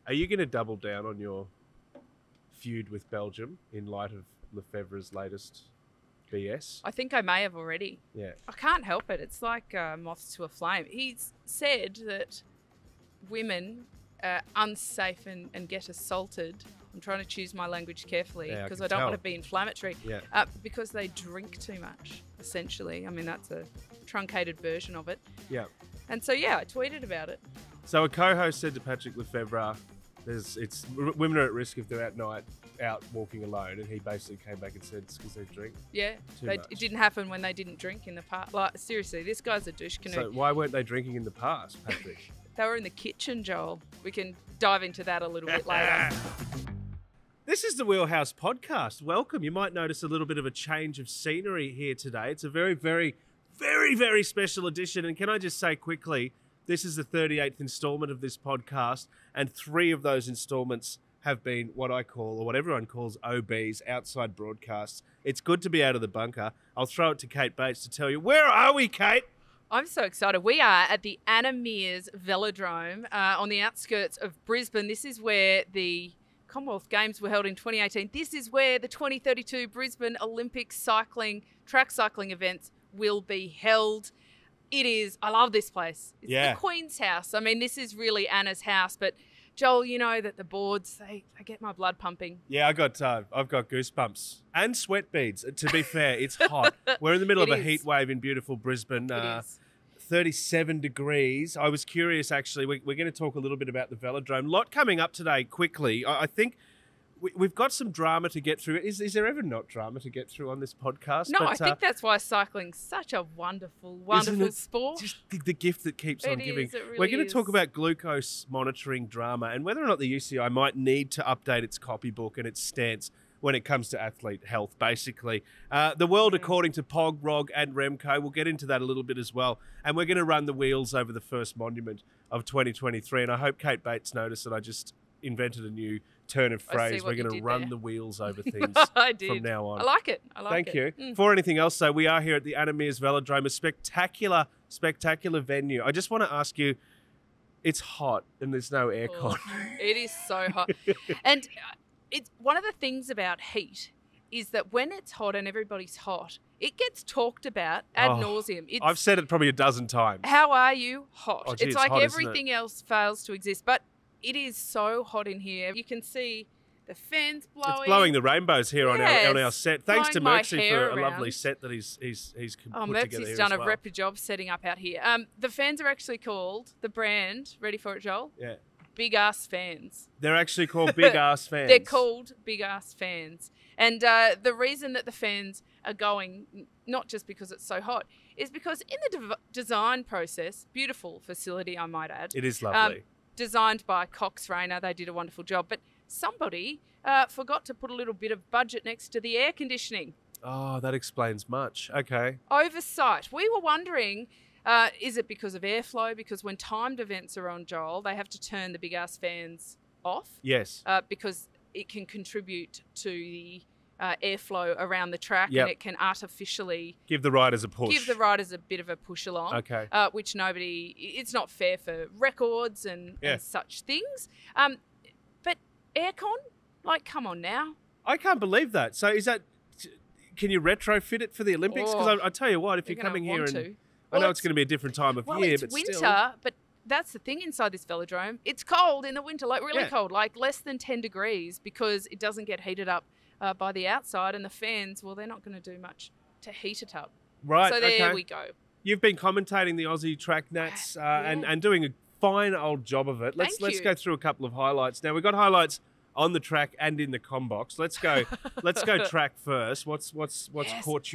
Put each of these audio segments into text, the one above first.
Are you going to double down on your feud with Belgium in light of Lefevere's latest BS? I think I may have already. Yeah. I can't help it. It's like moths to a flame. He's said that women are unsafe and get assaulted. I'm trying to choose my language carefully because I don't want to be inflammatory. Yeah. Because they drink too much, essentially. I mean, that's a truncated version of it. Yeah. And so, yeah, I tweeted about it. So a co-host said to Patrick Lefevere, women are at risk if they're out walking alone, and he basically came back and said it's because they drink. Yeah, it didn't happen when they didn't drink in the past. Like, seriously, this guy's a douche canoe. So why weren't they drinking in the past, Patrick? They were in the kitchen, Joel. We can dive into that a little bit later. This is the Wheelhouse Podcast. Welcome. You might notice a little bit of a change of scenery here today. It's a very, very, very, very special edition. And can I just say quickly, this is the 38th installment of this podcast, and 3 of those installments have been what I call, or what everyone calls, OBs, outside broadcasts. It's good to be out of the bunker. I'll throw it to Kate Bates to tell you, where are we, Kate? I'm so excited. We are at the Anna Meares Velodrome on the outskirts of Brisbane. This is where the Commonwealth Games were held in 2018. This is where the 2032 Brisbane Olympic track cycling events will be held. It is, I love this place. It's the Queen's house. I mean, this is really Anna's house, but Joel, you know that the boards, they get my blood pumping. Yeah, I've got goosebumps and sweat beads. To be fair, it's hot. We're in the middle of a heat wave in beautiful Brisbane. 37 degrees. I was curious, actually. We're going to talk a little bit about the velodrome. Lot coming up today quickly. I think we've got some drama to get through. Is there ever not drama to get through on this podcast? No, I think that's why cycling's such a wonderful sport. Just the gift that keeps on giving. Really We're going to talk about glucose monitoring drama and whether or not the UCI might need to update its copybook and its stance when it comes to athlete health, basically. The world according to Pog, Rog and Remco. We'll get into that a little bit as well. And we're going to run the wheels over the first monument of 2023. And I hope Kate Bates noticed that I just invented a new turn of phrase. We're going to run the wheels over things from now on. I like it. Thank you. For anything else, though, we are here at the Anna Meares Velodrome, a spectacular, spectacular venue. I just want to ask you, it's hot and there's no aircon. It is so hot. And it's one of the things about heat is that when it's hot and everybody's hot, it gets talked about ad nauseum. I've said it probably a dozen times. How are you? Hot. Oh, gee, it's like hot, everything else fails to exist. But it is so hot in here. You can see the fans blowing. It's blowing the rainbows here on our set. Thanks to Mercy for a lovely set that he's put together here. Mercy's done a rep job setting up out here. The fans are actually called, the brand, ready for it, Joel? Yeah. Big Ass Fans. They're actually called Big Ass Fans. They're called Big Ass Fans. And the reason that the fans are going, not just because it's so hot, is because in the design process, beautiful facility, I might add. It is lovely. Designed by Cox Rayner. They did a wonderful job. But somebody forgot to put a little bit of budget next to the air conditioning. Oh, that explains much. Okay. Oversight. We were wondering, is it because of airflow? Because when timed events are on, Joel, they have to turn the Big Ass Fans off. Yes. Because it can contribute to the airflow around the track, and it can artificially give the riders a push. Give the riders a bit of a push along. Okay. Which it's not fair for records and such things. But aircon, like, come on now. I can't believe that. So can you retrofit it for the Olympics? Because I tell you what, if you're coming here I know it's going to be a different time of year, it's but winter, still. but that's the thing inside this velodrome. It's cold in the winter, like really cold, like less than 10 degrees, because it doesn't get heated up by the outside, and the fans, well, they're not going to do much to heat it up. Right. So there we go. You've been commentating the Aussie track nats and doing a fine old job of it. Let's go through a couple of highlights. Now, we've got highlights on the track and in the combox. Let's go track first. What's caught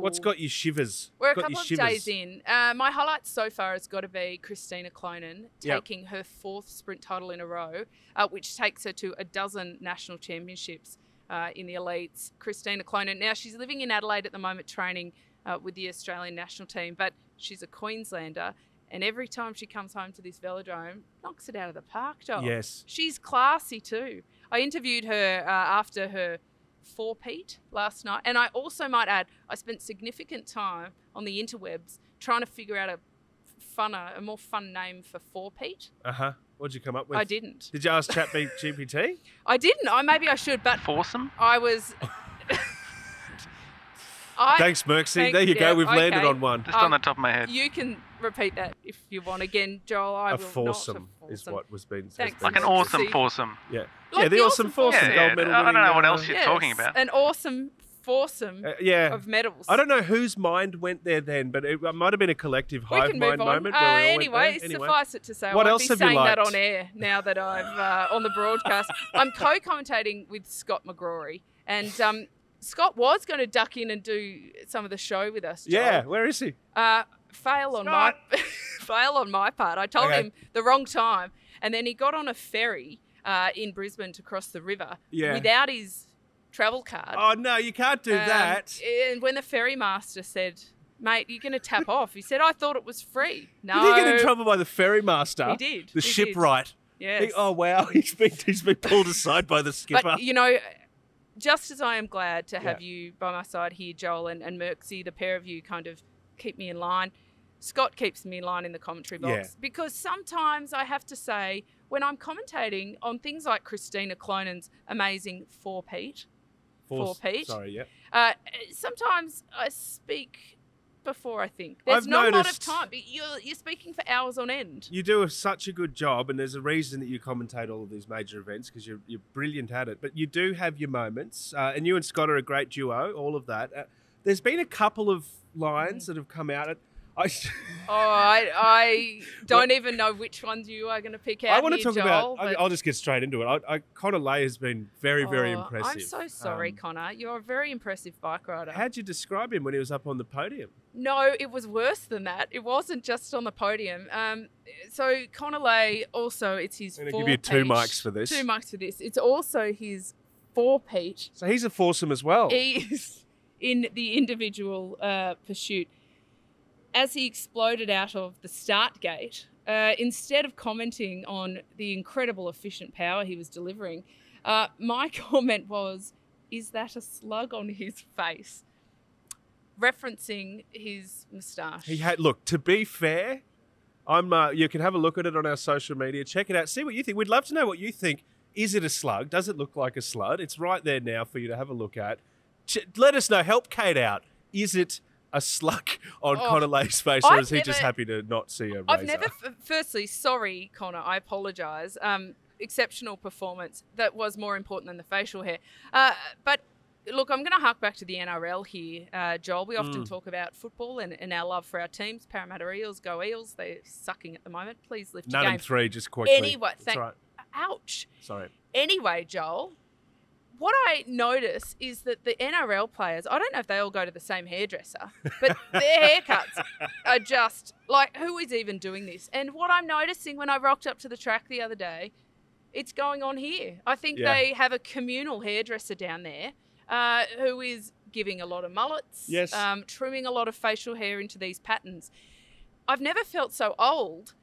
what's got you shivers? We're a couple of days in. My highlights so far has got to be Christina Clonan taking her 4th sprint title in a row, which takes her to a dozen national championships in the elites. Christina Clonan. Now, she's living in Adelaide at the moment, training with the Australian national team, but she's a Queenslander. And every time she comes home to this velodrome, knocks it out of the park, Joel. Yes. She's classy too. I interviewed her after her three-peat last night. And I also might add, I spent significant time on the interwebs trying to figure out a a more fun name for three-peat. What'd you come up with? I didn't. Did you ask ChatGPT? I didn't. Maybe I should, but Foursome? I was. Thanks, Merksy. There you go. We've landed on one. Just on the top of my head. You can repeat that if you want. Again, Joel, I will foursome not. is what was being said. Thanks. Like an awesome foursome. Yeah. Like the awesome foursome gold medal. I don't know what else winning, you're talking about. An awesome foursome of medals. I don't know whose mind went there then, but it might have been a collective We hive can mind move on. moment. Where we all Anyway, went there. suffice it to say, What I else won't have be you saying that liked? on air now that I've on the broadcast. I'm co-commentating with Scott McGrory, and Scott was going to duck in and do some of the show with us. Joel. Yeah, where is he? Fail on my part. I told him the wrong time, and then he got on a ferry in Brisbane to cross the river without his travel card. Oh no, you can't do that. And when the ferry master said, "Mate, you're going to tap off," he said, "I thought it was free." No, Did he get in trouble by the ferry master? He did. The shipwright. Yes. Oh wow, he's been pulled aside by the skipper. But just as I am glad to have you by my side here, Joel and Merksy, the pair of you kind of keep me in line. Scott keeps me in line in the commentary box because sometimes I have to say, when I'm commentating on things like Christina Clonen's amazing three-peat, Sorry, sometimes I speak before I think. There's not a lot of time. You're speaking for hours on end. You do such a good job, and there's a reason that you commentate all of these major events because you're brilliant at it. But you do have your moments, and you and Scott are a great duo, all of that. There's been a couple of lines that have come out. I don't even know which ones you are going to pick out. I want to talk Joel, about. I'll just get straight into it. Connor Lay has been very, very impressive. I'm so sorry, Connor. You're a very impressive bike rider. How'd you describe him when he was up on the podium? No, it was worse than that. It wasn't just on the podium. So Connor Lay also, it's his. I'm going to give you 2 mics for this. 2 mics for this. It's also his three-peat. So he's a foursome as well. He is in the individual pursuit. As he exploded out of the start gate, instead of commenting on the incredible efficient power he was delivering, my comment was, "Is that a slug on his face?" Referencing his moustache. Look, to be fair, you can have a look at it on our social media. Check it out. See what you think. We'd love to know what you think. Is it a slug? Does it look like a slug? It's right there now for you to have a look at. Let us know. Help Kate out. Is it a slug on Connor Lay's face, or is he just happy to not see a razor? Firstly, sorry, Connor, I apologise. Exceptional performance. That was more important than the facial hair. But look, I'm going to hark back to the NRL here, Joel. We often talk about football and our love for our teams. Parramatta Eels, go Eels. They're sucking at the moment. Please lift your game. 9-3, just quickly. Anyway, right. Ouch. Sorry. Anyway, Joel, what I notice is that the NRL players, I don't know if they all go to the same hairdresser, but their haircuts are just like, who is even doing this? And what I'm noticing when I rocked up to the track the other day, it's going on here. I think they have a communal hairdresser down there who is giving a lot of mullets, trimming a lot of facial hair into these patterns. I've never felt so old,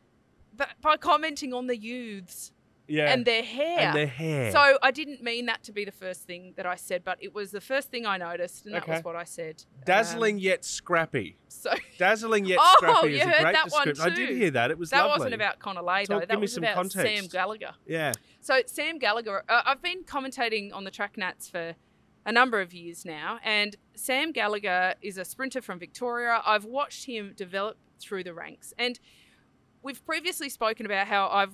but by commenting on the youths. And their hair. So I didn't mean that to be the first thing that I said, but it was the first thing I noticed, and that was what I said. Dazzling yet scrappy. Dazzling yet scrappy is a great description. I did hear that. It was lovely. That wasn't about Connor Lay, though. That was about context. Sam Gallagher. Yeah. So Sam Gallagher, I've been commentating on the track nats for a number of years now, and Sam Gallagher is a sprinter from Victoria. I've watched him develop through the ranks, and we've previously spoken about how I've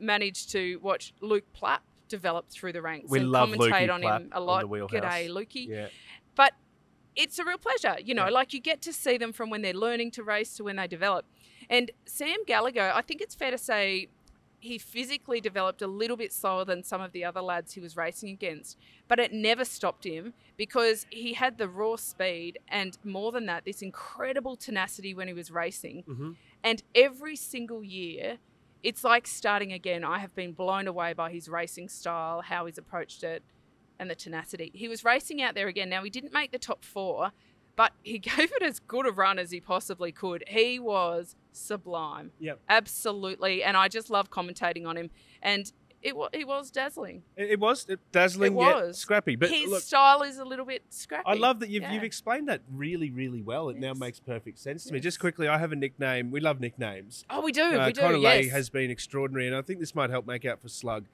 managed to watch Luke Plapp develop through the ranks and commentate on him a lot. G'day, Lukey. Yeah. But it's a real pleasure, like you get to see them from when they're learning to race to when they develop. And Sam Gallagher, I think it's fair to say he physically developed a little bit slower than some of the other lads he was racing against, but it never stopped him because he had the raw speed and, more than that, this incredible tenacity when he was racing. Mm-hmm. And every single year, it's like starting again. I have been blown away by his racing style, how he's approached it, and the tenacity. He was racing out there again. Now, he didn't make the top 4, but he gave it as good a run as he possibly could. He was sublime. Yep. Absolutely. And I just love commentating on him. And He was dazzling. It was dazzling, It was. yet scrappy. But his look, style is a little bit scrappy. I love that you've Yeah. explained that really, really well. It now makes perfect sense to me. Yes. Just quickly, I have a nickname. We love nicknames. Oh, we do. We do. Conor Yes. has been extraordinary, and I think this might help make out for Slug.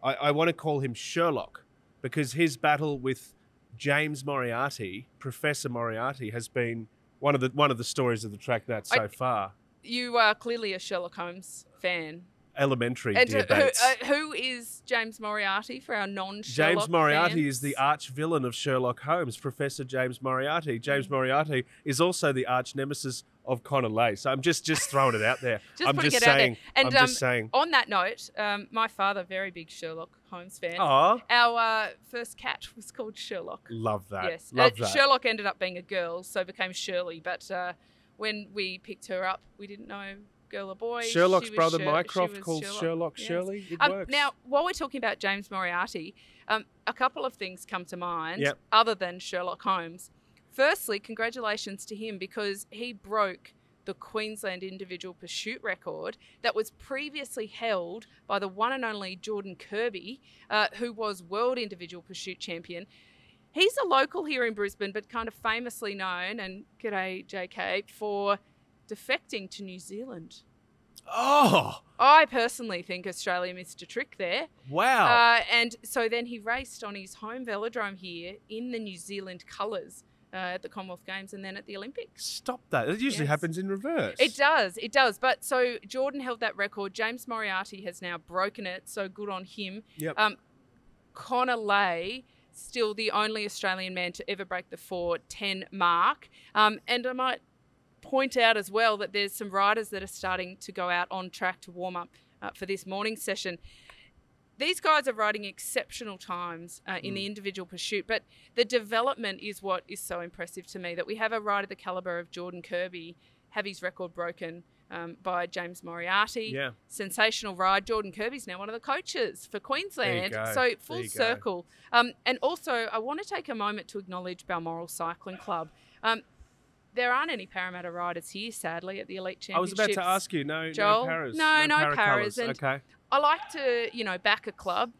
I want to call him Sherlock because his battle with James Moriarty, Professor Moriarty, has been one of the stories of the track so far. You are clearly a Sherlock Holmes fan. Elementary, And dear Bates. who is James Moriarty for our non-Sherlock James Moriarty fans? is the arch villain of Sherlock Holmes, Professor James Moriarty. James Moriarty is also the arch nemesis of Conor Lay. So I'm just throwing it out there. I'm just saying. And I'm just saying. On that note, my father, very big Sherlock Holmes fan. Aw. Our first cat was called Sherlock. Love that. Yes. Love that. Shirlock ended up being a girl, so became Shirley. But when we picked her up, we didn't know girl or boy. Sherlock's She was brother She Mycroft was called Sherlock Yes. Shirley. It works. Now, while we're talking about James Moriarty, a couple of things come to mind Yep. other than Sherlock Holmes. Firstly, congratulations to him because he broke the Queensland individual pursuit record that was previously held by the one and only Jordan Kirby, who was world individual pursuit champion. He's a local here in Brisbane, but kind of famously known, and g'day JK, for defecting to New Zealand. Oh, I personally think Australia missed a trick there. wow. And so then he raced on his home velodrome here in the New Zealand colours at the Commonwealth Games and then at the Olympics. Stop that. It usually Yes. happens in reverse. It does. But so Jordan held that record. James Moriarty has now broken it, so good on him. Yep. Conor Lay, still the only Australian man to ever break the 4:10 mark. And I might point out as well that there's some riders that are starting to go out on track to warm up for this morning session. These guys are riding exceptional times in the individual pursuit, but the development is what is so impressive to me, that we have a rider the calibre of Jordan Kirby have his record broken by James Moriarty. Yeah. Sensational ride. Jordan Kirby's now one of the coaches for Queensland. There you go. So There full you go. circle. And also, I want to take a moment to acknowledge Balmoral Cycling Club. There aren't any Parramatta riders here, sadly, at the Elite Championships. I was about to ask you. No Joel? paras. No paras. And Okay. I like to, back a club.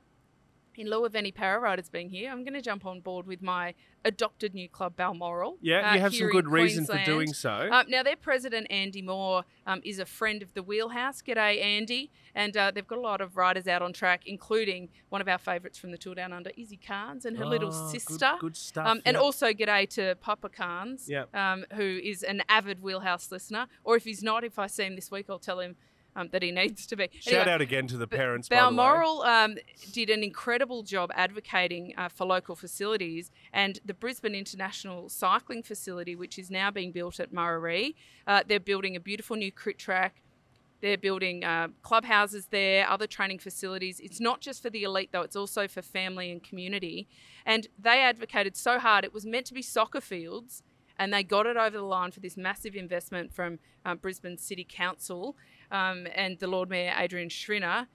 In lieu of any para riders being here, I'm going to jump on board with my adopted new club, Balmoral. Yeah, you have here some good in reason for Queensland. doing so. Now, their president, Andy Moore, is a friend of the Wheelhouse. G'day, Andy. And they've got a lot of riders out on track, including one of our favourites from the Tour Down Under, Izzy Carnes, and her little sister. Good stuff. And yep. also g'day to Papa Carnes, Yep. who is an avid Wheelhouse listener. Or if he's not, if I see him this week, I'll tell him that he needs to be. Shout out again to the parents, by the way. Balmoral did an incredible job advocating for local facilities, and the Brisbane International Cycling Facility, which is now being built at Murarrie, they're building a beautiful new crit track. They're building clubhouses there, other training facilities. It's not just for the elite, though. It's also for family and community. And they advocated so hard. It was meant to be soccer fields, and they got it over the line for this massive investment from Brisbane City Council. And the Lord Mayor, Adrian Schrinner,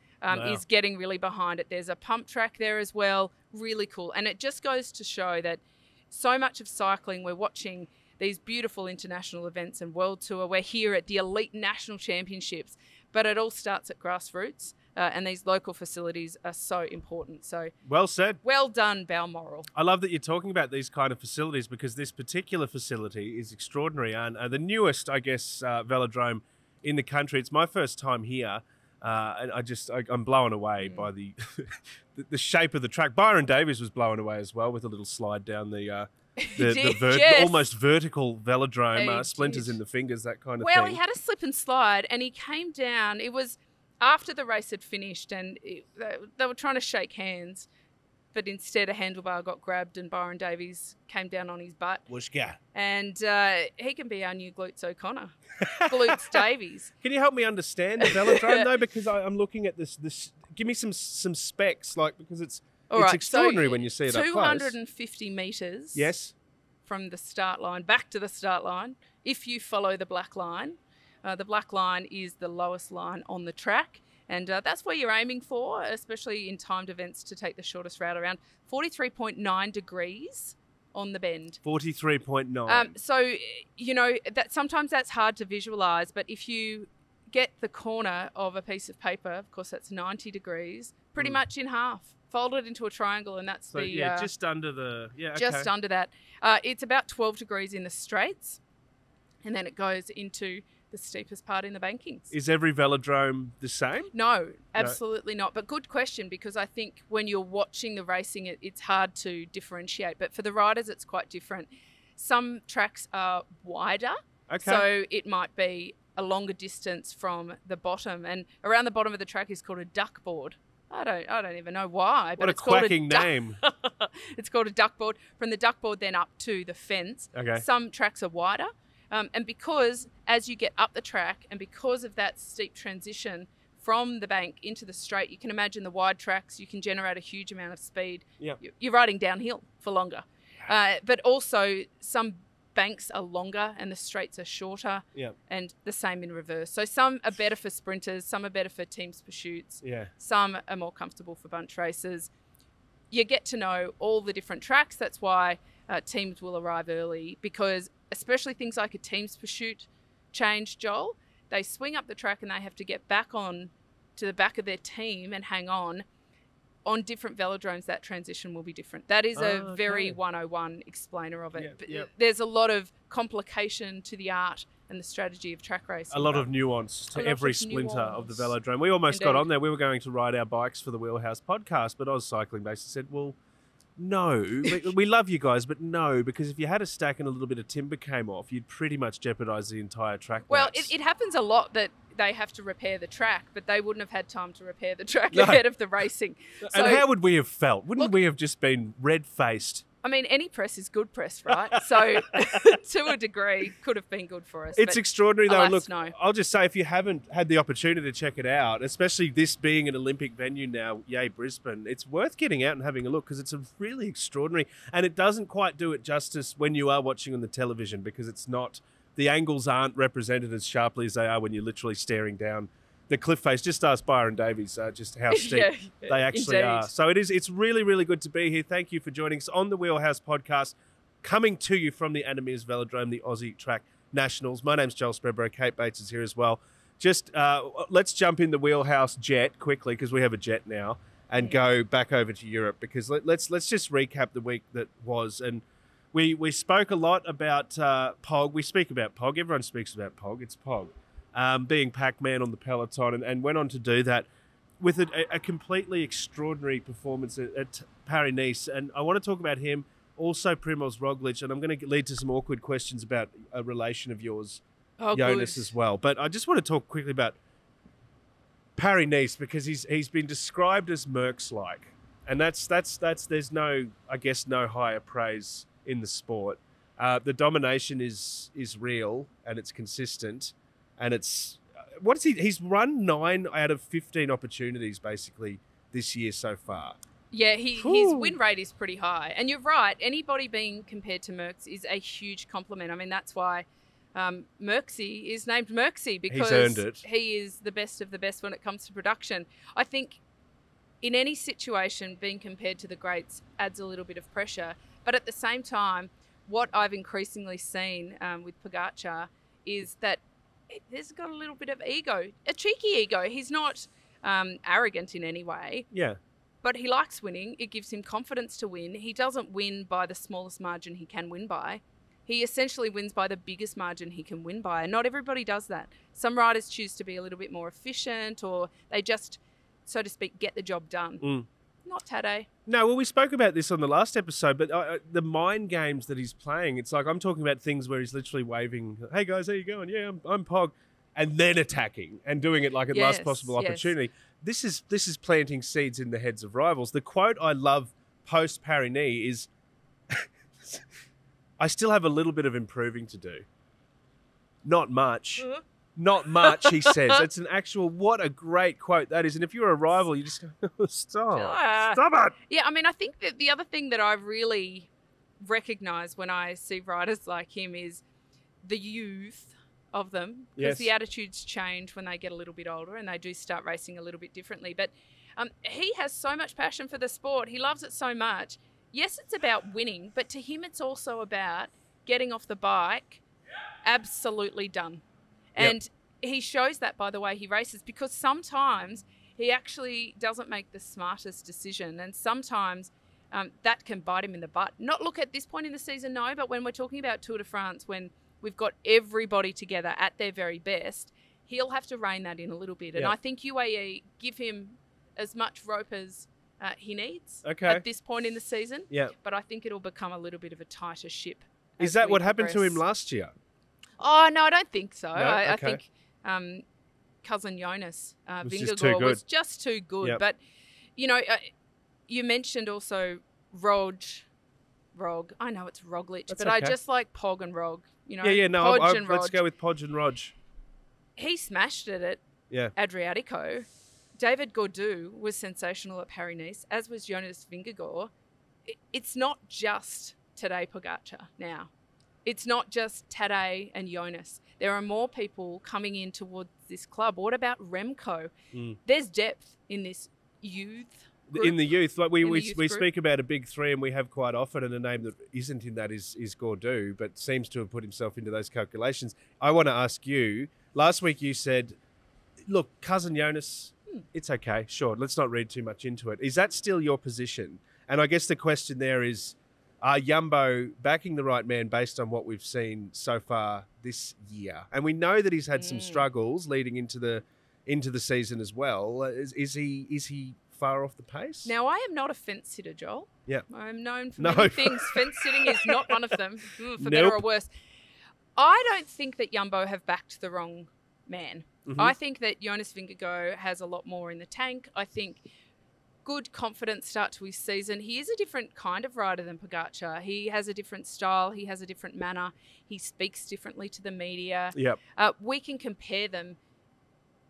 is getting really behind it. There's a pump track there as well. Really cool. And it just goes to show that so much of cycling, we're watching these beautiful international events and world tour. We're here at the Elite National Championships, but it all starts at grassroots. And these local facilities are so important. So Well said. well done, Balmoral. I love that you're talking about these kind of facilities because this particular facility is extraordinary and the newest, I guess, velodrome in the country. It's my first time here, and I'm blown away by the the shape of the track. Byron Davies was blown away as well with a little slide down the Yes. almost vertical velodrome, He splinters did. in the fingers, that kind of Well, thing. he had a slip and slide, and he came down. It was after the race had finished, and they were trying to shake hands, but instead a handlebar got grabbed, and Byron Davies came down on his butt. Whooshka. And he can be our new Glutes O'Connor. Glutes Davies. Can you help me understand the velodrome though? Because I'm looking at this. Give me some specs, like because it's All right, extraordinary so when you see it up close. 250 metres. Yes. From the start line back to the start line. If you follow the black line, the black line is the lowest line on the track. And that's where you're aiming for, especially in timed events, to take the shortest route around 43.9 degrees on the bend. 43.9. So, that sometimes that's hard to visualise, but if you get the corner of a piece of paper, of course that's 90 degrees, pretty much in half, fold it into a triangle, and that's just under the just under that. It's about 12 degrees in the straights, and then it goes into the steepest part in the bankings. Is every velodrome the same? No, absolutely not. But good question, because I think when you're watching the racing, it's hard to differentiate. But for the riders, it's quite different. Some tracks are wider, so it might be a longer distance from the bottom, and around the bottom of the track is called a duck board. I don't even know why, but it's called quacking name. It's called a duck board. From the duck board then up to the fence. Okay. Some tracks are wider. And because as you get up the track and because of that steep transition from the bank into the straight, you can imagine the wide tracks, you can generate a huge amount of speed. Yep. You're riding downhill for longer. But also some banks are longer and the straights are shorter, and the same in reverse. So some are better for sprinters, some are better for teams pursuits, some are more comfortable for bunch races. You get to know all the different tracks. That's why teams will arrive early, because especially things like a team's pursuit change, Joel, they swing up the track and they have to get back on to the back of their team and hang on. On different velodromes, that transition will be different. That is a very 101 explainer of it. But there's a lot of complication to the art and the strategy of track racing. A lot of nuance to every splinter of the velodrome. We almost got on there. We were going to ride our bikes for the Wheelhouse podcast, but I was cycling based and said, well, no, we love you guys, but no, because if you had a stack and a little bit of timber came off, you'd pretty much jeopardise the entire track. Well, it happens a lot that they have to repair the track, but they wouldn't have had time to repair the track ahead of the racing. So, and how would we have felt? Wouldn't we have just been red-faced? I mean, any press is good press, right? So to a degree, could have been good for us. It's extraordinary, though. Look, no. I'll just say, if you haven't had the opportunity to check it out, especially this being an Olympic venue now, yay, Brisbane, it's worth getting out and having a look, because it's a really extraordinary, and it doesn't quite do it justice when you are watching on the television, because it's not, the angles aren't represented as sharply as they are when you're literally staring down the cliff face. Just ask Byron Davies just how steep they actually are. So it's really, really good to be here. Thank you for joining us on the Wheelhouse podcast, coming to you from the Anna Meares Velodrome, the Aussie Track Nationals. My name's Joel Spreadborough. Kate Bates is here as well. Just let's jump in the Wheelhouse jet quickly, because we have a jet now, and go back over to Europe, because let's just recap the week that was. And we spoke a lot about Pog. We speak about Pog. Everyone speaks about Pog. It's Pog. Being Pac-Man on the peloton, and went on to do that with a completely extraordinary performance at Paris-Nice. And I want to talk about him, also Primoz Roglic, and I'm going to lead to some awkward questions about a relation of yours, Jonas, as well. But I just want to talk quickly about Paris-Nice, because he's been described as Merckx-like, and that's there's no higher praise in the sport. The domination is real, and it's consistent. And it's, what is he's run 9 out of 15 opportunities basically this year so far. Yeah, his win rate is pretty high. And you're right, anybody being compared to Merckx is a huge compliment. I mean, that's why Merckxy is named Merckxy, because he's earned it. He is the best of the best when it comes to production. I think in any situation, being compared to the greats adds a little bit of pressure. But at the same time, what I've increasingly seen with Pogacar is that there's got a little bit of ego, a cheeky ego. He's not arrogant in any way. Yeah. But he likes winning. It gives him confidence to win. He doesn't win by the smallest margin he can win by. He essentially wins by the biggest margin he can win by. And not everybody does that. Some riders choose to be a little bit more efficient, or they just, so to speak, get the job done. Not Tadej. No, well, we spoke about this on the last episode, but the mind games that he's playing, it's like I'm talking about things where he's literally waving, hey guys, how you going? Yeah, I'm Pog. And then attacking and doing it like at last possible opportunity. This is planting seeds in the heads of rivals. The quote I love post Paris-Nice is, I still have a little bit of improving to do. Not much. Not much, he says. It's an actual, what a great quote that is. And if you're a rival, you just go, stop it. Yeah, I mean, I think that the other thing that I really recognise when I see riders like him is the youth of them. Because the attitudes change when they get a little bit older, and they do start racing a little bit differently. But he has so much passion for the sport. He loves it so much. Yes, it's about winning, but to him it's also about getting off the bike absolutely done. And he shows that by the way he races, because sometimes he actually doesn't make the smartest decision, and sometimes that can bite him in the butt. Not look at this point in the season, no, but when we're talking about Tour de France, when we've got everybody together at their very best, he'll have to rein that in a little bit. And I think UAE give him as much rope as he needs at this point in the season. Yeah. But I think it'll become a little bit of a tighter ship. Is that what happened to him last year? Oh, no, I don't think so. No? I think cousin Jonas Vingegaard was just too good. Yep. But, you mentioned also Rog. I know it's Roglic, but I just like Pog and Rog. Let's go with Podge and Rog. He smashed it at Adriatico. David Gaudu was sensational at Paris-Nice, as was Jonas Vingegaard. It's not just Tadej Pogacar now. It's not just Tadej and Jonas. There are more people coming in towards this club. What about Remco? There's depth in this youth group. In the youth, like we speak about a big three, and we have quite often, and a name that isn't in that is Gaudu, but seems to have put himself into those calculations. I want to ask you, last week you said, look, cousin Jonas, it's okay, sure, let's not read too much into it. Is that still your position? And I guess the question there is, are Jumbo backing the right man based on what we've seen so far this year? And we know that he's had some struggles leading into the season as well. Is he far off the pace? Now, I am not a fence sitter, Joel. Yeah. I'm known for many things. Fence sitting is not one of them, for better or worse. I don't think that Jumbo have backed the wrong man. Mm-hmm. I think that Jonas Vingegaard has a lot more in the tank. I think good, confident start to his season. He is a different kind of rider than Pogacar. He has a different style. He has a different manner. He speaks differently to the media. Yep. We can compare them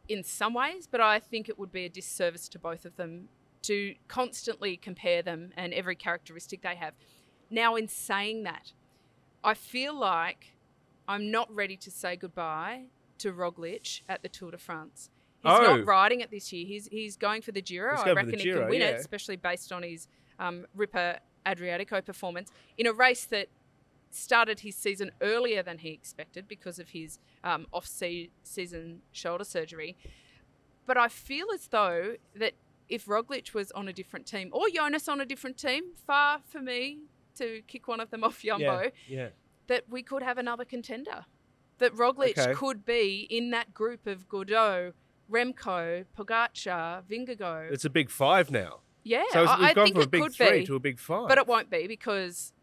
in some ways, but I think it would be a disservice to both of them to constantly compare them and every characteristic they have. Now, in saying that, I feel like I'm not ready to say goodbye to Roglic at the Tour de France. He's not riding it this year. He's going for the Giro. I reckon he can win it, especially based on his Ripper Adriatico performance in a race that started his season earlier than he expected because of his off-season shoulder surgery. But I feel as though that if Roglic was on a different team or Jonas on a different team, far for me to kick one of them off Jumbo, that we could have another contender. That Roglic could be in that group of Gaudu, Remco, Pogacar, Vingegaard. It's a big five now. Yeah, so we've gone think from a it big could three be, to a big five. But it won't be because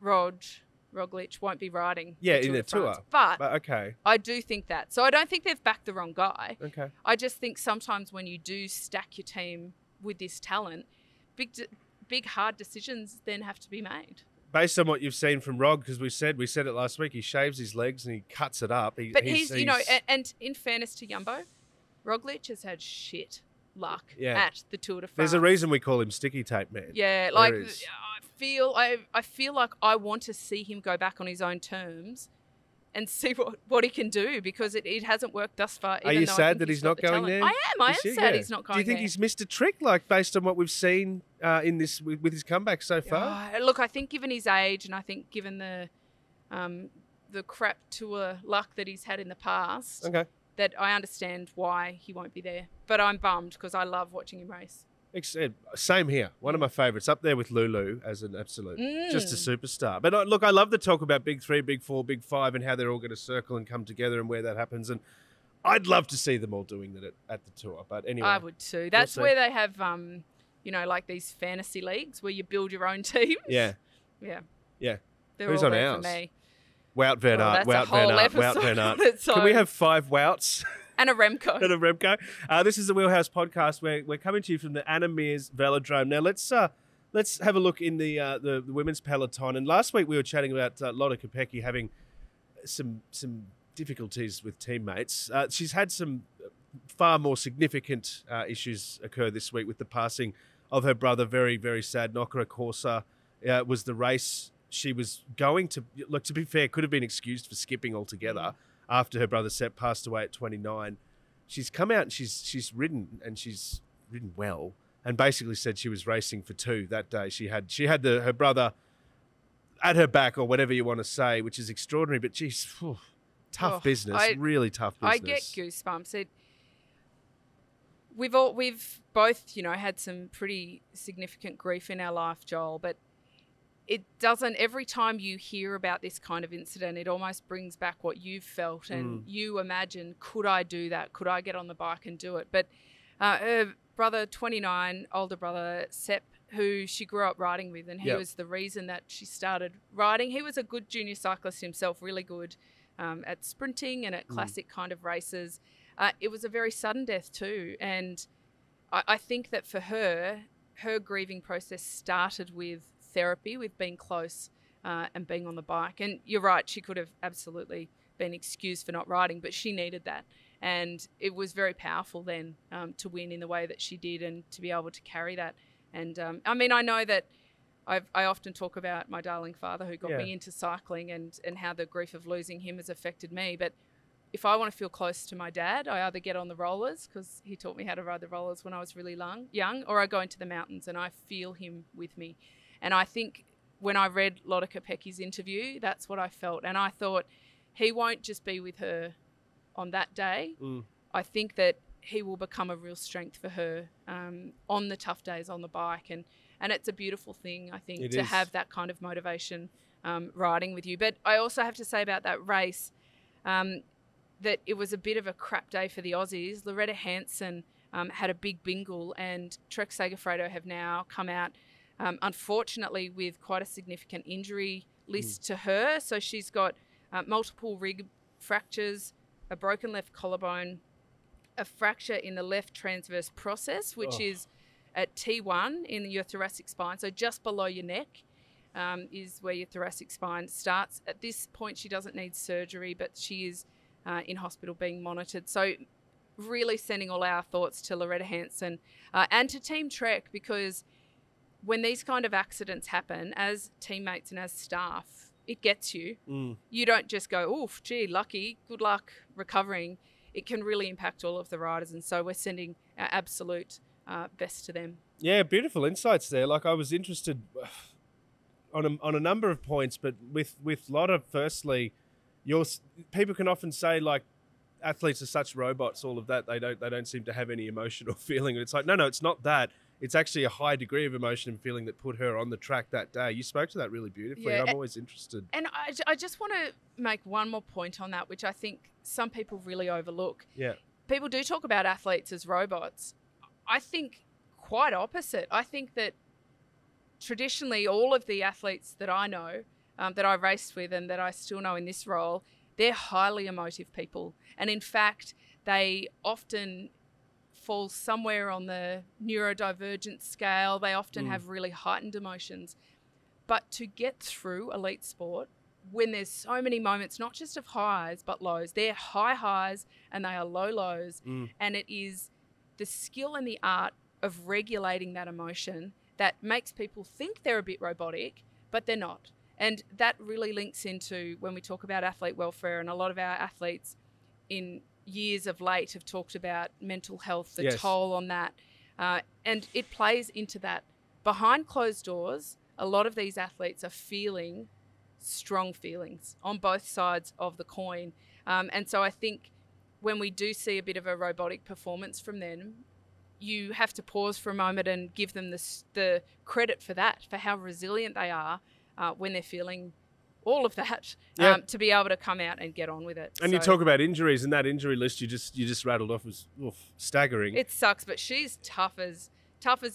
Roglic won't be riding in the Tour. But okay. I do think that. So I don't think they've backed the wrong guy. Okay. I just think sometimes when you do stack your team with this talent, big hard decisions then have to be made. Based on what you've seen from Rog, because we said it last week, he shaves his legs and he cuts it up. He's and in fairness to Jumbo, Roglic has had shit luck at the Tour de France. There's a reason we call him sticky tape man. Yeah, like I feel like I want to see him go back on his own terms and see what he can do, because it hasn't worked thus far. Are you sad that he's not going there? I am sad he's not going there. Do you think he's missed a trick, like based on what we've seen in this with his comeback so far? Look, I think given his age, and I think given the crap Tour luck that he's had in the past, that I understand why he won't be there. But I'm bummed because I love watching him race. Same here. One of my favourites, up there with Lulu as an absolute, just a superstar. But look, I love the talk about big three, big four, big five, and how they're all going to circle and come together and where that happens. And I'd love to see them all doing that at the Tour. But anyway, I would too. That's where they have, like these fantasy leagues where you build your own teams. Yeah. They're Who's all on there ours? For me. Wout van Aert, Wout van Aert. Can we have 5 Wouts? And a Remco. This is the Wheelhouse Podcast. We're coming to you from the Anna Meares Velodrome. Now, let's have a look in the women's peloton. And last week we were chatting about Lotte Kopecky having some difficulties with teammates. She's had some far more significant issues occur this week with the passing of her brother. Very, very sad. Nokra Corsa was the race she was going to. Look, to be fair, could have been excused for skipping altogether. After her brother Sepp passed away at 29, she's come out and she's ridden, and she's ridden well, and basically said she was racing for 2 that day. She had her brother at her back, or whatever you want to say, which is extraordinary. But geez, Tough business, really tough business. I get goosebumps. We've both, had some pretty significant grief in our life, Joel, but it doesn't, every time you hear about this kind of incident, it almost brings back what you've felt and you imagine, could I do that? Could I get on the bike and do it? But her brother, 29, older brother, Sep, who she grew up riding with, and he was the reason that she started riding. He was a good junior cyclist himself, really good at sprinting and at classic kind of races. It was a very sudden death too. And I think that for her grieving process started with therapy, with being close and being on the bike. And you're right, she could have absolutely been excused for not riding, but she needed that. And it was very powerful then to win in the way that she did and to be able to carry that. And I know that I often talk about my darling father who got me into cycling and how the grief of losing him has affected me. But if I want to feel close to my dad, I either get on the rollers, because he taught me how to ride the rollers when I was really young, or I go into the mountains and I feel him with me. And I think when I read Lotte Kopecky's interview, that's what I felt. And I thought, he won't just be with her on that day. I think that he will become a real strength for her on the tough days on the bike. And it's a beautiful thing, I think, to have that kind of motivation riding with you. But I also have to say about that race that it was a bit of a crap day for the Aussies. Loretta Hansen had a big bingle, and Trek Segafredo have now come out unfortunately with quite a significant injury list to her. So she's got multiple rib fractures, a broken left collarbone, a fracture in the left transverse process, which is at T1 in your thoracic spine. So just below your neck is where your thoracic spine starts. At this point, she doesn't need surgery, but she is in hospital being monitored. So really sending all our thoughts to Loretta Hansen and to Team Trek, because when these kind of accidents happen, as teammates and as staff, it gets you. You don't just go, oof, gee, lucky, good luck recovering. It can really impact all of the riders. And so we're sending our absolute best to them. Yeah, beautiful insights there. Like, I was interested on a number of points, but with Lotte, firstly, people can often say, like, athletes are such robots, all of that. They don't seem to have any emotional feeling. And it's like, no, it's not that. It's actually a high degree of emotion and feeling that put her on the track that day. You spoke to that really beautifully. I'm always interested. And I just want to make one more point on that, which I think some people really overlook. Yeah. People do talk about athletes as robots. I think quite opposite. I think that traditionally all of the athletes that I know, that I raced with and that I still know in this role, they're highly emotive people. And in fact, they often fall somewhere on the neurodivergent scale. They often have really heightened emotions. But to get through elite sport, when there's so many moments, not just of highs, but lows, they're high highs and they are low lows. And it is the skill and the art of regulating that emotion that makes people think they're a bit robotic, but they're not. And that really links into when we talk about athlete welfare, and a lot of our athletes in years of late have talked about mental health, the toll on that. And it plays into that. Behind closed doors, a lot of these athletes are feeling strong feelings on both sides of the coin. And so I think when we do see a bit of a robotic performance from them, you have to pause for a moment and give them the credit for that, for how resilient they are when they're feeling all of that, to be able to come out and get on with it. And you talk about injuries, and that injury list you just rattled off was staggering. It sucks, but she's tough as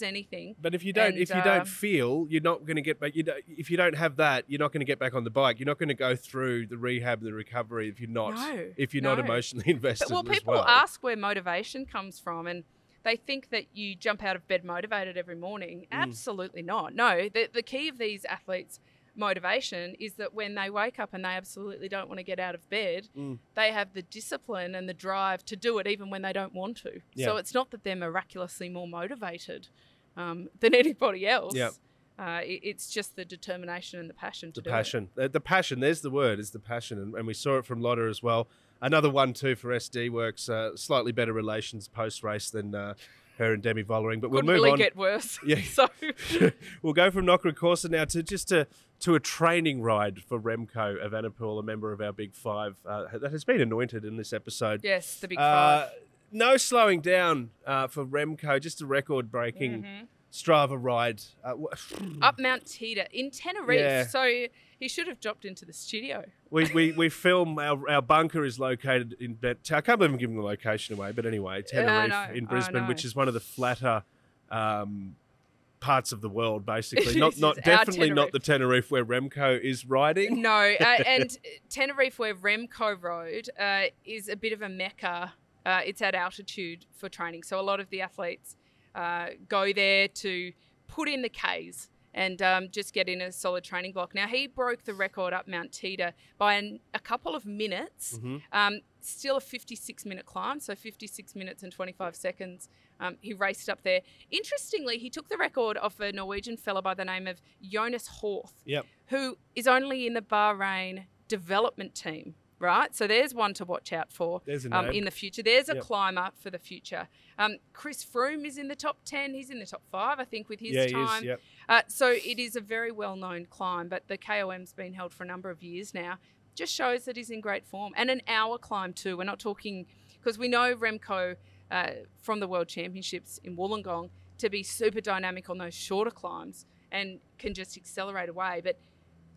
anything. But if you don't feel, you're not going to get back. If you don't have that, you're not going to get back on the bike. You're not going to go through the rehab and the recovery if you're not emotionally invested. But, people ask where motivation comes from, and they think that you jump out of bed motivated every morning. Absolutely not. No, the key of these athletes' motivation is that when they wake up and they absolutely don't want to get out of bed, they have the discipline and the drive to do it even when they don't want to. So it's not that they're miraculously more motivated than anybody else. It's just the determination and the passion to do it. The passion, there's the word, is the passion. And we saw it from Lotte as well. Another one too for SD Works, slightly better relations post-race than her and Demi Vollering. But we'll Couldn't move really on. get worse. Yeah. So We'll go from Knockra now to a training ride for Remco Evenepoel, a member of our Big Five that has been anointed in this episode. yes, the Big Five. No slowing down for Remco, just a record-breaking Strava ride. Up Mount Tita in Tenerife. Yeah. So he should have dropped into the studio. We film, our bunker is located in, I can't believe I'm giving the location away, but anyway, Tenerife in Brisbane, which is one of the flatter parts of the world, basically. Not definitely not the Tenerife where Remco is riding. No, and Tenerife where Remco rode is a bit of a mecca. It's at altitude for training. So a lot of the athletes go there to put in the Ks and just get in a solid training block. Now, he broke the record up Mount Tita by a couple of minutes. Still a 56-minute climb, so 56 minutes and 25 seconds. He raced up there. Interestingly, he took the record off a Norwegian fella by the name of Jonas Horth, who is only in the Bahrain development team. Right, so there's one to watch out for in the future. There's a climber for the future. Chris Froome is in the top 10. He's in the top 5, I think, with his time. He is, so it is a very well-known climb, but the KOM's been held for a number of years now. Just shows that he's in great form. And an hour climb too. We're not talking, because we know Remco from the World Championships in Wollongong to be super dynamic on those shorter climbs and can just accelerate away. But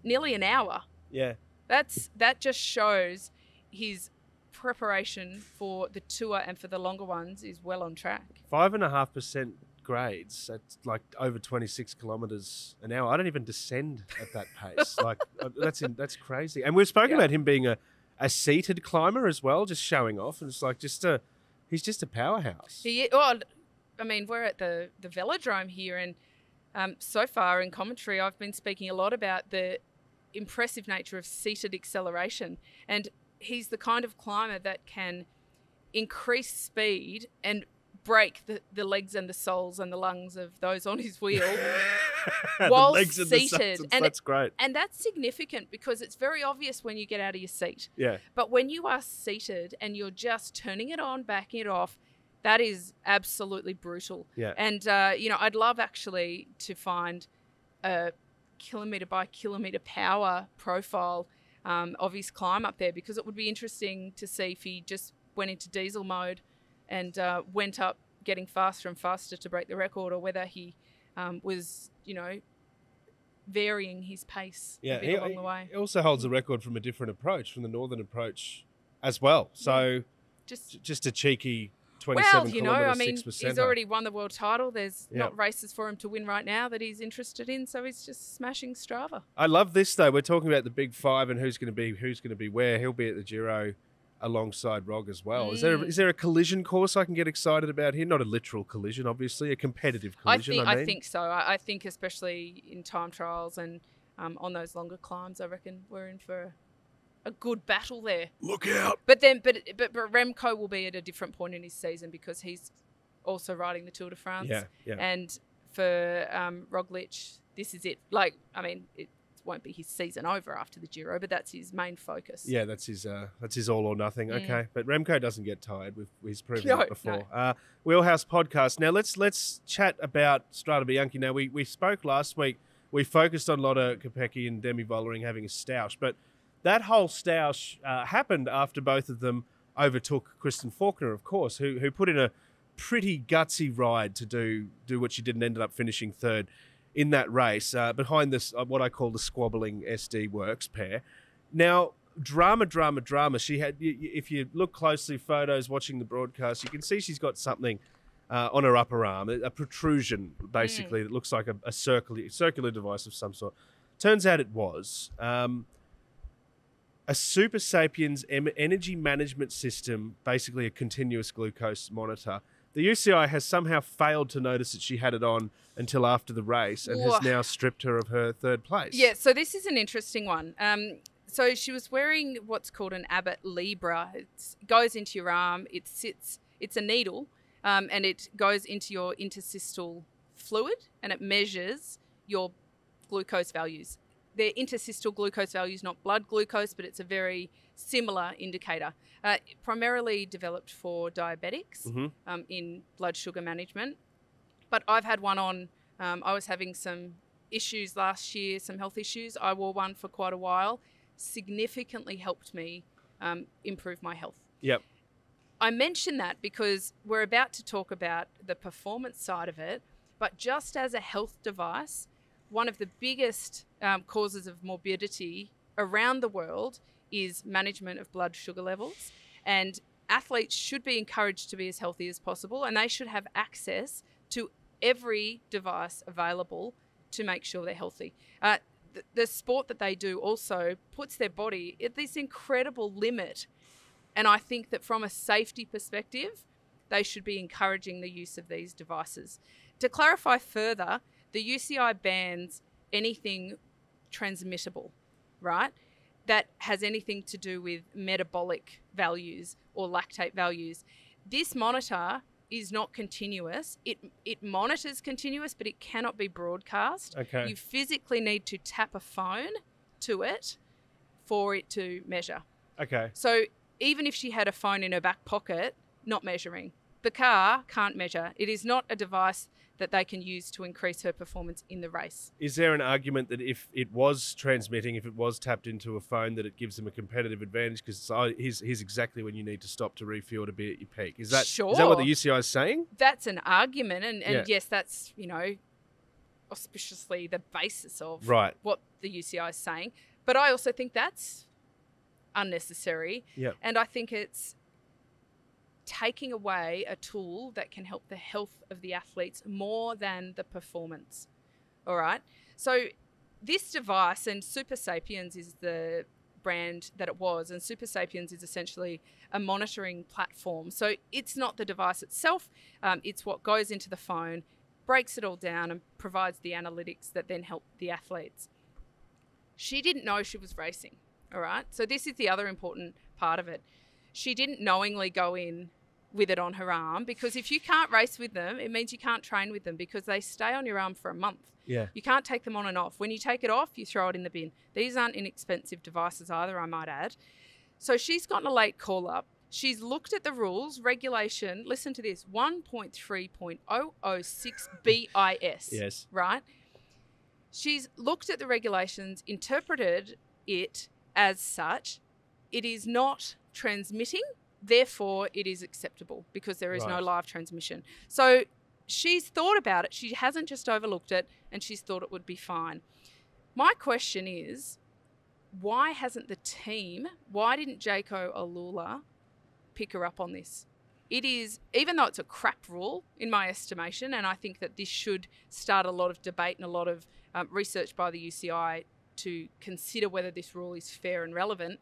nearly an hour. Yeah. That just shows his preparation for the tour and for the longer ones is well on track. 5.5% grades. That's like over 26 kilometres an hour. I don't even descend at that pace. That's crazy. And we've spoken about him being a seated climber as well, just showing off. And it's like he's just a powerhouse. I mean, we're at the Velodrome here, and so far in commentary, I've been speaking a lot about the impressive nature of seated acceleration, and he's the kind of climber that can increase speed and break the legs and the soles and the lungs of those on his wheel while seated. And that's great. And that's significant because it's very obvious when you get out of your seat. Yeah. But when you are seated and you're just turning it on, backing it off, that is absolutely brutal. Yeah. And I'd love actually to find a kilometre by kilometre power profile of his climb up there, because it would be interesting to see if he just went into diesel mode and went up getting faster and faster to break the record, or whether he was, varying his pace a bit along the way. He also holds a record from a different approach, from the northern approach as well. So just a cheeky 27 kilometre, 6%. He's already won the world title. There's not races for him to win right now that he's interested in, so he's just smashing Strava. I love this though. We're talking about the Big Five and who's going to be where. He'll be at the Giro alongside Rog as well. Is there a collision course I can get excited about here? Not a literal collision, obviously, a competitive collision. I think so. I think especially in time trials and on those longer climbs, I reckon we're in for a good battle there. Look out! But Remco will be at a different point in his season because he's also riding the Tour de France. Yeah. And for Roglic, this is it. It won't be his season over after the Giro, but that's his main focus. Yeah, that's his all or nothing. Okay, but Remco doesn't get tired. He's proven it before. No. Wheelhouse podcast. Now let's chat about Strade Bianche. Now we spoke last week. We focused on Lotte Kopecky and Demi Vollering having a stoush, but that whole stoush happened after both of them overtook Kristen Faulkner, of course, who put in a pretty gutsy ride to do what she did and ended up finishing third in that race behind this what I call the squabbling SD Works pair. Now, drama. She had, if you look closely, photos watching the broadcast, you can see she's got something on her upper arm, a protrusion basically that looks like a circular device of some sort. Turns out it was a Super Sapiens energy management system, basically a continuous glucose monitor. The UCI has somehow failed to notice that she had it on until after the race and has now stripped her of her third place. Yeah, so this is an interesting one. So she was wearing what's called an Abbott Libra. It goes into your arm. It's a needle, and it goes into your interstitial fluid, and it measures your glucose values they're interstitial glucose values, not blood glucose, but it's a very similar indicator. Primarily developed for diabetics in blood sugar management. But I've had one on, I was having some issues last year, some health issues. I wore one for quite a while. Significantly helped me improve my health. Yep. I mention that because we're about to talk about the performance side of it, but just as a health device, one of the biggest causes of morbidity around the world is management of blood sugar levels. And athletes should be encouraged to be as healthy as possible, and they should have access to every device available to make sure they're healthy. The sport that they do also puts their body at this incredible limit. And I think that from a safety perspective, they should be encouraging the use of these devices. To clarify further, the UCI bans anything transmittable, right? That has anything to do with metabolic values or lactate values. This monitor is not continuous. It monitors continuous, but it cannot be broadcast. Okay. You physically need to tap a phone to it for it to measure. Okay. So even if she had a phone in her back pocket, not measuring. The car can't measure. It is not a device that they can use to increase her performance in the race. Is there an argument that if it was transmitting, if it was tapped into a phone, that it gives them a competitive advantage? Because here's exactly when you need to stop to refuel to be at your peak. Is that what the UCI is saying? That's an argument. And yes, that's, auspiciously the basis of what the UCI is saying. But I also think that's unnecessary. Yep. And I think it's taking away a tool that can help the health of the athletes more than the performance. All right. So this device, and Super Sapiens is the brand that it was, and Super Sapiens is essentially a monitoring platform. So it's not the device itself. It's what goes into the phone, breaks it all down, and provides the analytics that then help the athletes. She didn't know she was racing. All right. So this is the other important part of it. She didn't knowingly go in with it on her arm, because if you can't race with them, it means you can't train with them, because they stay on your arm for a month. Yeah. You can't take them on and off. When you take it off, you throw it in the bin. These aren't inexpensive devices either, I might add. So she's gotten a late call up. She's looked at the rules, regulation, listen to this, 1.3.006 BIS. Yes. Right? She's looked at the regulations, interpreted it as such. It is not transmitting, therefore it is acceptable, because there is no live transmission. So she's thought about it. She hasn't just overlooked it, and she's thought it would be fine. My question is, why hasn't the team, why didn't Jaco Alula pick her up on this? It is, even though it's a crap rule in my estimation, and I think that this should start a lot of debate and a lot of research by the UCI to consider whether this rule is fair and relevant.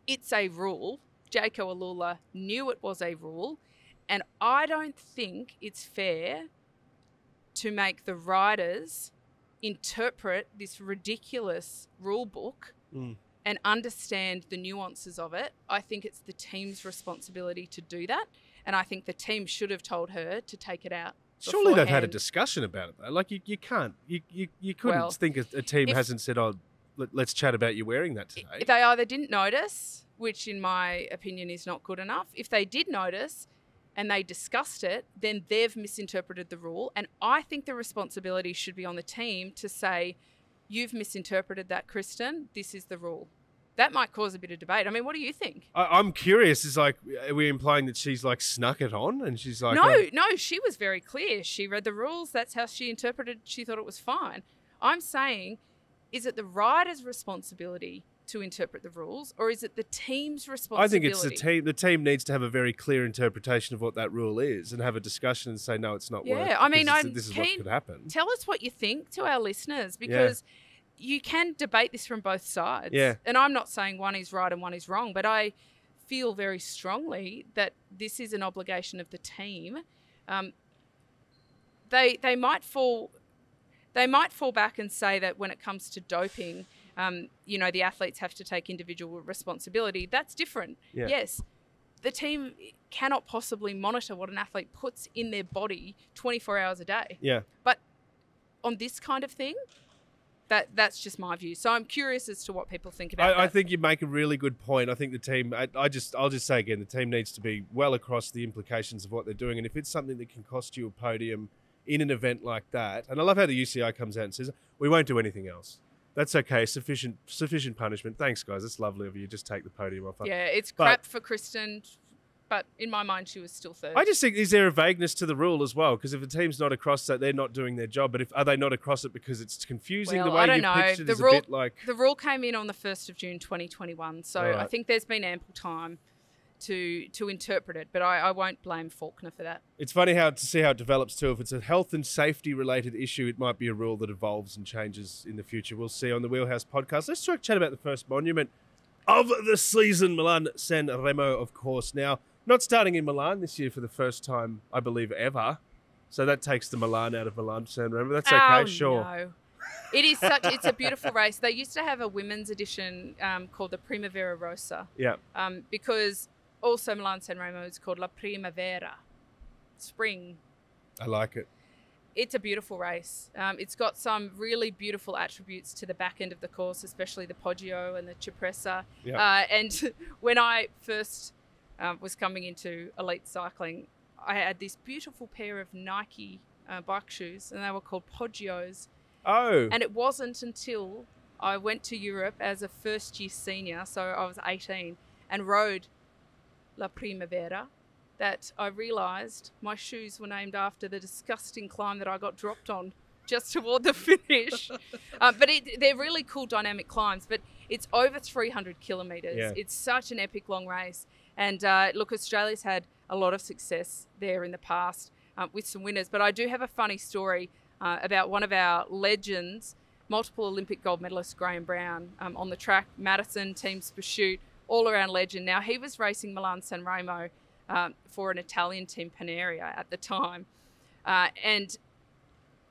It's a rule. Jaco Alula knew it was a rule, and I don't think it's fair to make the riders interpret this ridiculous rule book and understand the nuances of it. I think it's the team's responsibility to do that, and I think the team should have told her to take it out. Surely they've had a discussion about it, though. Like, you can't, you couldn't think a team hasn't said, oh, let's chat about you wearing that today. If they either didn't notice, which in my opinion is not good enough. If they did notice and they discussed it, then they've misinterpreted the rule. And I think the responsibility should be on the team to say, you've misinterpreted that, Kristen. This is the rule. That might cause a bit of debate. I mean, what do you think? I'm curious. Is like, are we implying that she's like snuck it on and she's like... No, she was very clear. She read the rules. That's how she interpreted. She thought it was fine. I'm saying, is it the rider's responsibility to interpret the rules, or is it the team's responsibility? I think it's the team. The team needs to have a very clear interpretation of what that rule is and have a discussion and say, no, it's not working. Yeah, I mean, this is what could happen. Tell us what you think to our listeners, because you can debate this from both sides. Yeah. And I'm not saying one is right and one is wrong, but I feel very strongly that this is an obligation of the team. They might fall back and say that when it comes to doping, the athletes have to take individual responsibility. That's different. Yeah. Yes. The team cannot possibly monitor what an athlete puts in their body 24 hours a day. Yeah. But on this kind of thing, That's just my view. So I'm curious as to what people think about that. I think you make a really good point. I think the team, I'll just say again, the team needs to be well across the implications of what they're doing. And if it's something that can cost you a podium in an event like that, and I love how the UCI comes out and says, we won't do anything else. That's okay. Sufficient punishment. Thanks, guys. It's lovely of you. Just take the podium off. Yeah, it's crap for Kristen. But in my mind, she was still third. I just think, is there a vagueness to the rule as well? Because if a team's not across that, they're not doing their job. But are they not across it because it's confusing? Well, the way I don't you know. pitched it is a bit like... The rule came in on the 1st of June 2021. So right. I think there's been ample time to interpret it. But I won't blame Faulkner for that. It's funny to see how it develops too. If it's a health and safety related issue, it might be a rule that evolves and changes in the future. We'll see on the Wheelhouse podcast. Let's chat about the first monument of the season, Milan San Remo, of course. Now, not starting in Milan this year for the first time, I believe, ever. So that takes the Milan out of Milan San Remo. That's okay, sure. No. It's a beautiful race. They used to have a women's edition called the Primavera Rosa. Yeah. Because also Milan San Remo is called La Primavera, spring. I like it. It's a beautiful race. It's got some really beautiful attributes to the back end of the course, especially the Poggio and the Cipressa. Yeah. And when I first was coming into elite cycling, I had this beautiful pair of Nike bike shoes, and they were called Poggios. Oh. And it wasn't until I went to Europe as a first-year senior, so I was 18, and rode La Primavera, that I realised my shoes were named after the disgusting climb that I got dropped on just toward the finish. But they're really cool dynamic climbs, but it's over 300 kilometres. Yeah. It's such an epic long race. And look, Australia's had a lot of success there in the past with some winners. But I do have a funny story about one of our legends, multiple Olympic gold medalist Graham Brown on the track, Madison, Teams Pursuit, all-around legend. Now, he was racing Milan San Remo for an Italian team, Paneria, at the time. And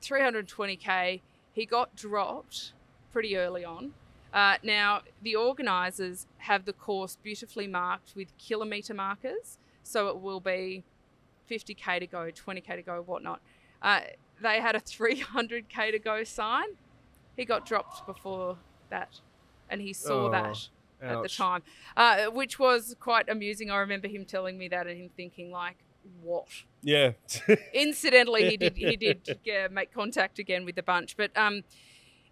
320K, he got dropped pretty early on. Now, the organisers have the course beautifully marked with kilometre markers. So it will be 50K to go, 20K to go, whatnot. They had a 300K to go sign. He got dropped before that, and he saw that at the time, which was quite amusing. I remember him telling me that and him thinking, like, what? Yeah. Incidentally, he did make contact again with the bunch. But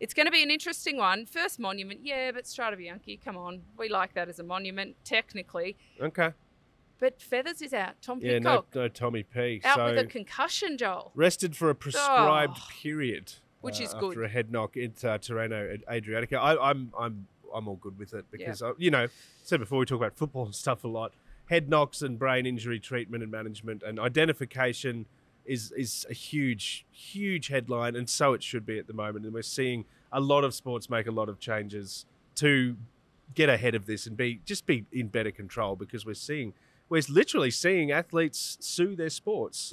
it's going to be an interesting one. First monument, yeah, but Strade Bianche, come on. We like that as a monument, technically. Okay. But Feathers is out. Tom Yeah, Pidcock. no Tommy P. Out with a concussion, Joel. Rested for a prescribed period. Which is good. After a head knock at Tirreno at Adriatica. I'm all good with it because, said before, we talk about football and stuff a lot. Head knocks and brain injury treatment and management and identification is a huge, huge headline, and so it should be at the moment. And we're seeing a lot of sports make a lot of changes to get ahead of this and be in better control, because we're literally seeing athletes sue their sports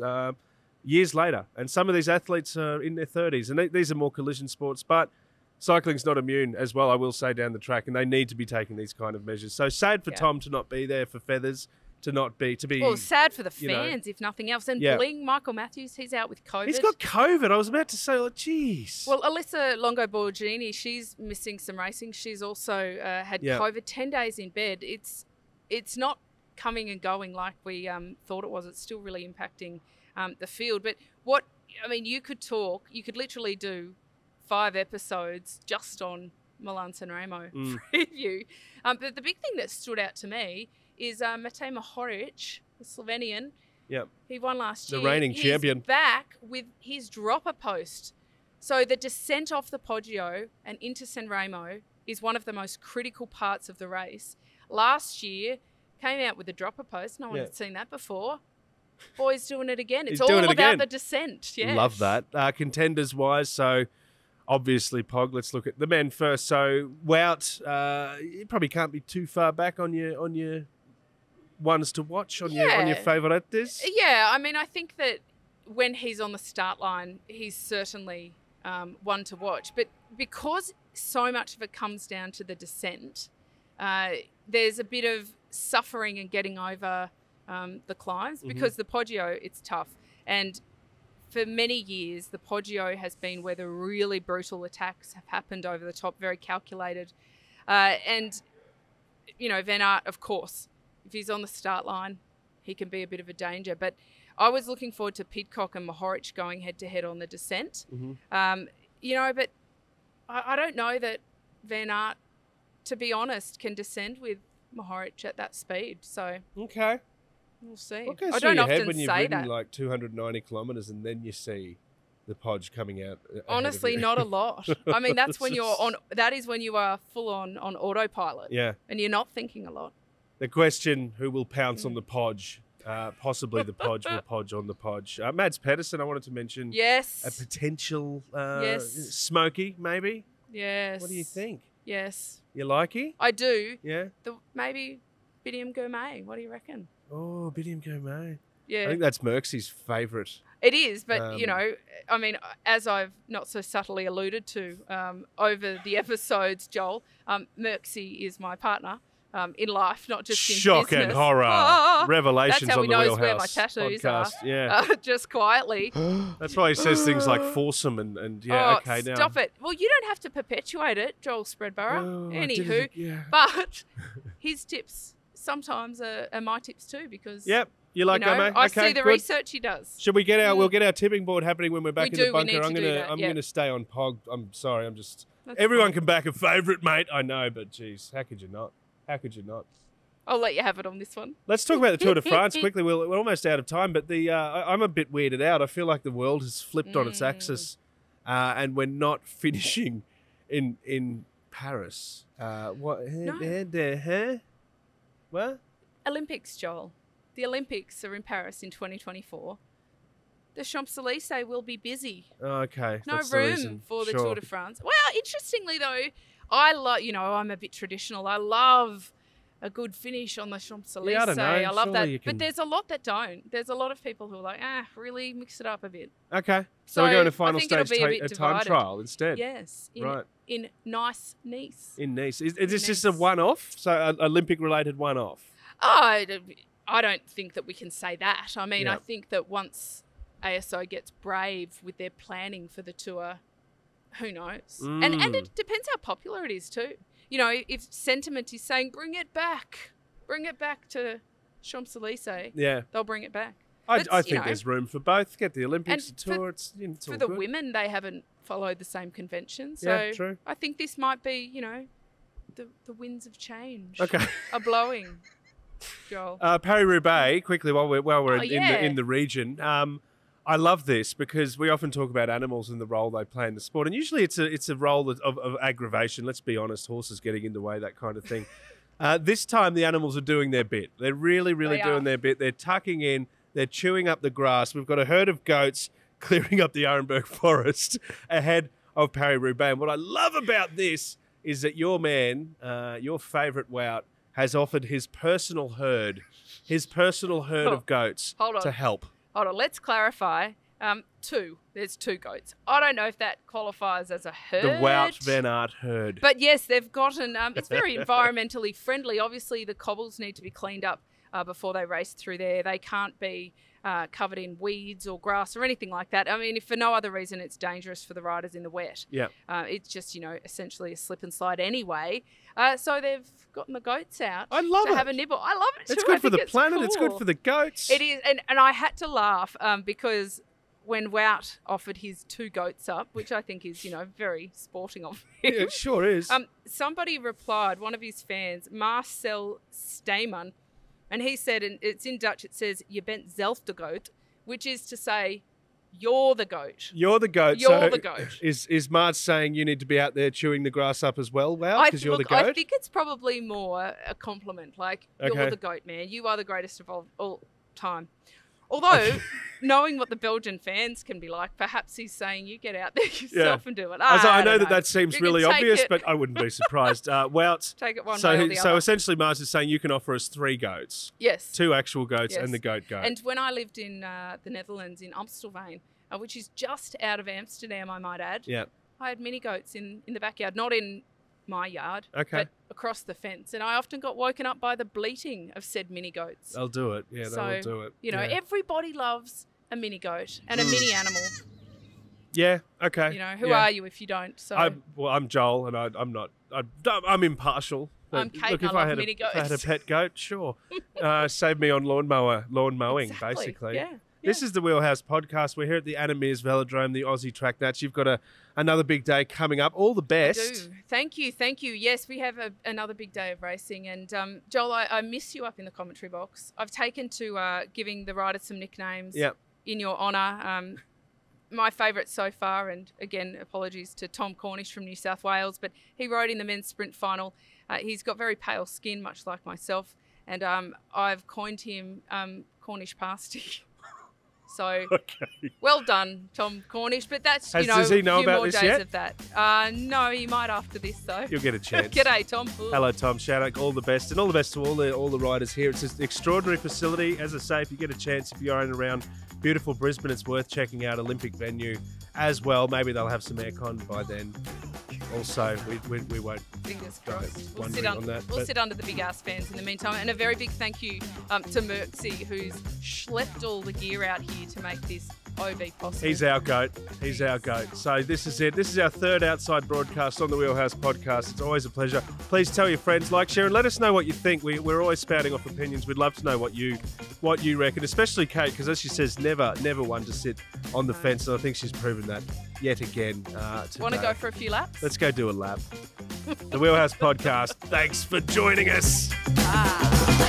years later. And some of these athletes are in their 30s, and these are more collision sports, but cycling's not immune as well, I will say, down the track, and they need to be taking these kind of measures. So sad for Tom to not be there, for Feathers to be. Well, sad for the fans, if nothing else. And Bling, Michael Matthews, he's out with COVID. He's got COVID. I was about to say, geez. Well, Alyssa Longo-Borghini, she's missing some racing. She's also had COVID, 10 days in bed. It's not coming and going like we thought it was. It's still really impacting the field. But you could literally do 5 episodes just on Milan San Remo preview. But the big thing that stood out to me is Matej Mohoric, the Slovenian. Yep. He won last year. The reigning champion. He's back with his dropper post. So the descent off the Poggio and into San Remo is one of the most critical parts of the race. Last year, came out with a dropper post. No one had seen that before. Boy's doing it again. It's all about the descent. Yeah. Love that. Contenders-wise, so obviously Pog. Let's look at the men first. So Wout, you probably can't be too far back on your ones to watch, on your favorites. Yeah, I think that when he's on the start line, he's certainly one to watch. But because so much of it comes down to the descent, there's a bit of suffering and getting over the climbs, because the Poggio, it's tough. And for many years, the Poggio has been where the really brutal attacks have happened over the top, very calculated. And, you know, Van Aert, of course, if he's on the start line, he can be a bit of a danger. But I was looking forward to Pidcock and Mohoric going head-to-head on the descent. You know, but I don't know that Van Aert, to be honest, can descend with Mohoric at that speed. So okay. We'll see. What goes I through don't your often head when you've say ridden that. like 290 kilometres and then you see the Podge coming out? Honestly, not a lot. I mean, that's when you're on. That is when you are full on autopilot. Yeah. And you're not thinking a lot. The question: who will pounce on the Podge? Possibly the Podge will podge on the Podge. Mads Pedersen, I wanted to mention. Yes. A potential Yes. Smoky, maybe. Yes. What do you think? Yes. You likey? I do. Yeah. Maybe Bidium Gourmet. What do you reckon? Oh, Bidium Gourmet. Yeah. I think that's Merckx's favourite. It is, but, you know, I mean, as I've not so subtly alluded to over the episodes, Joel, Merckxy is my partner in life, not just in Shock business. and horror. Revelations That's how on he the knows Wheelhouse where my tattoos podcast. are. Yeah. Just quietly. That's why he says things like foursome and yeah, okay, now. Stop it. Well, you don't have to perpetuate it, Joel Spreadborough. Oh, yeah. But his tips sometimes are my tips too, because Yep. You like you know, Gourmet? I Okay, see the good. research he does. Should we get our? We'll get our tipping board happening when we're back in the bunker. We need to do that, I'm yeah. gonna stay on Pog. I'm sorry. I'm just. That's everyone fine. can back a favourite, mate. I know, but geez, how could you not? How could you not? I'll let you have it on this one. Let's talk about the Tour de France quickly. We're almost out of time, but I'm a bit weirded out. I feel like the world has flipped on its axis, and we're not finishing in Paris. What? No. What? Olympics, Joel. The Olympics are in Paris in 2024. The Champs-Élysées will be busy. Okay. No that's the room reason. for the Sure. Tour de France. Well, interestingly though, I love, you know, I'm a bit traditional. I love a good finish on the Champs-Élysées. Yeah, I don't know. I love Surely you that. can- But there's a lot that don't. There's a lot of people who are like, really mix it up a bit. Okay. So So we're going to I final think it'll stage be a bit a time divided. trial instead. Yes. Right. In Nice. In Nice. Is this just a Nice. one-off? So an Olympic-related one-off? I don't think that we can say that. I mean, Yeah. I think that once ASO gets brave with their planning for the tour, who knows? And it depends how popular it is too. You know, if sentiment is saying, bring it back to Champs-Élysées, Yeah. they'll bring it back. I But, think you know, there's room for both. Get the Olympics, and the tour. It's all for the good. women, they haven't followed the same convention. So Yeah, true. I think this might be, you know, the winds of change Okay. are blowing, Joel. Paris-Roubaix, quickly while we're yeah. in the region. I love this because we often talk about animals and the role they play in the sport, and usually it's a role of aggravation. Let's be honest, horses getting in the way, that kind of thing. This time the animals are doing their bit. They're really They doing are. their bit. They're tucking in. They're chewing up the grass. We've got a herd of goats clearing up the Arenberg forest ahead of Paris-Roubaix. And what I love about this is that your man, your favourite Wout, has offered his personal herd of goats Hold on. to help. Hold on, let's clarify. Two. There's two goats. I don't know if that qualifies as a herd. The Wout Van Aert herd. But yes, they've gotten. It's very environmentally friendly. Obviously, the cobbles need to be cleaned up before they race through there. They can't be covered in weeds or grass or anything like that. I mean, if for no other reason, it's dangerous for the riders in the wet. Yeah. It's just, you know, essentially a slip and slide anyway. So they've gotten the goats out I love to it. have a nibble. I love it too. It's I good for think the planet. cool. It's good for the goats. It is, and I had to laugh because when Wout offered his two goats up, which I think is, you know, very sporting of him. Yeah, it sure is. Somebody replied, one of his fans, Marcel Steyman, and he said, and it's in Dutch, it says, "Je bent zelf de goat," which is to say, you're the goat. You're the goat. You're so the goat. Is Marge saying you need to be out there chewing the grass up as well, Wout, because you're the goat? I think it's probably more a compliment. Like, Okay. you're the goat, man. You are the greatest of all time. Although, knowing what the Belgian fans can be like, perhaps he's saying you get out there yourself and do it. I know don't that seems You can really take obvious, it- but I wouldn't be surprised. Wout. Take it one So, way or the so other. essentially, Marge is saying you can offer us 3 goats, Yes. 2 actual goats, Yes. and the goat. And when I lived in the Netherlands, in Amstelveen, which is just out of Amsterdam, I might add, Yeah. I had mini goats in the backyard, not in my yard, Okay. but across the fence. And I often got woken up by the bleating of said mini goats. They'll do it. Yeah, So, they'll do it. You know, Yeah. everybody loves a mini goat and a mini animal. Yeah. Okay. You know, who are you if you don't? So I'm Joel, and I'm impartial. I'm Kate. Look, and if I I love had mini if I had a goats. pet goat, sure. Save me on lawn mowing, Exactly, basically. yeah. This is the Wheelhouse Podcast. We're here at the Anna Meares Velodrome, the Aussie track nats. You've got another big day coming up. All the best. I do. Thank you. Yes, we have another big day of racing. And Joel, I miss you up in the commentary box. I've taken to giving the riders some nicknames in your honour. My favourite so far, and again, apologies to Tom Cornish from New South Wales, but he rode in the men's sprint final. He's got very pale skin, much like myself, and I've coined him Cornish Pasty. So, well done, Tom Cornish. But that's, does he know a few about more this days yet? of that. No, he might after this, though. You'll get a chance. G'day, Tom. Hello, Tom. Shout out, all the best. And all the best to all the riders here. It's an extraordinary facility. As I say, if you get a chance, if you're in and around beautiful Brisbane, it's worth checking out. Olympic venue as well. Maybe they'll have some aircon by then. Also, we won't. Fingers crossed. We'll We'll sit under the big ass fans in the meantime. And a very big thank you to Merksy, who's schlepped all the gear out here to make this OB possible. He's our goat. So this is it. This is our third outside broadcast on the Wheelhouse Podcast. It's always a pleasure. Please tell your friends, like, share, and let us know what you think. We're always spouting off opinions. We'd love to know what you reckon, especially Kate, because as she says, never one to sit on the fence. And I think she's proven that yet again today. Want to go for a few laps? Let's go do a lap. The Wheelhouse Podcast. Thanks for joining us. Ah.